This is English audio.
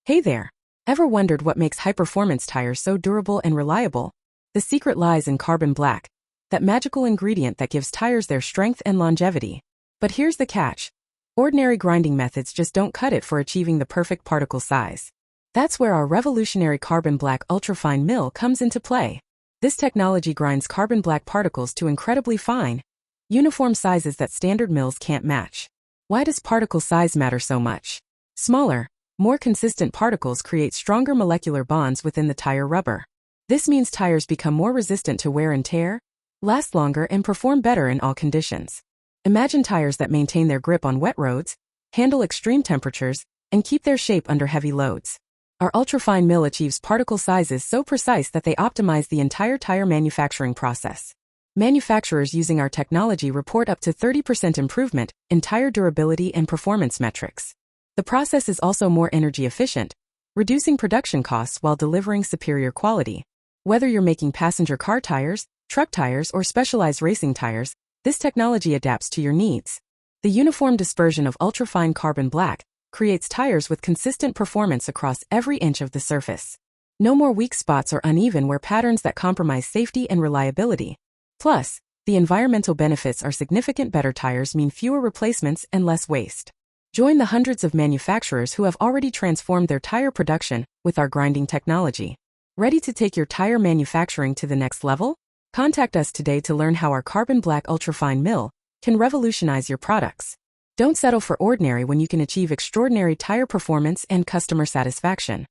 Hey there! Ever wondered what makes high-performance tires so durable and reliable? The secret lies in carbon black, that magical ingredient that gives tires their strength and longevity. But here's the catch. Ordinary grinding methods just don't cut it for achieving the perfect particle size. That's where our revolutionary carbon black ultrafine mill comes into play. This technology grinds carbon black particles to incredibly fine, uniform sizes that standard mills can't match. Why does particle size matter so much? Smaller, more consistent particles create stronger molecular bonds within the tire rubber. This means tires become more resistant to wear and tear, last longer, and perform better in all conditions. Imagine tires that maintain their grip on wet roads, handle extreme temperatures, and keep their shape under heavy loads. Our ultrafine mill achieves particle sizes so precise that they optimize the entire tire manufacturing process. Manufacturers using our technology report up to 30% improvement in tire durability and performance metrics. The process is also more energy efficient, reducing production costs while delivering superior quality. Whether you're making passenger car tires, truck tires, or specialized racing tires, this technology adapts to your needs. The uniform dispersion of ultrafine carbon black creates tires with consistent performance across every inch of the surface. No more weak spots or uneven wear patterns that compromise safety and reliability. Plus, the environmental benefits are significant. Better tires mean fewer replacements and less waste. Join the hundreds of manufacturers who have already transformed their tire production with our grinding technology. Ready to take your tire manufacturing to the next level? Contact us today to learn how our carbon black ultrafine mill can revolutionize your products. Don't settle for ordinary when you can achieve extraordinary tire performance and customer satisfaction.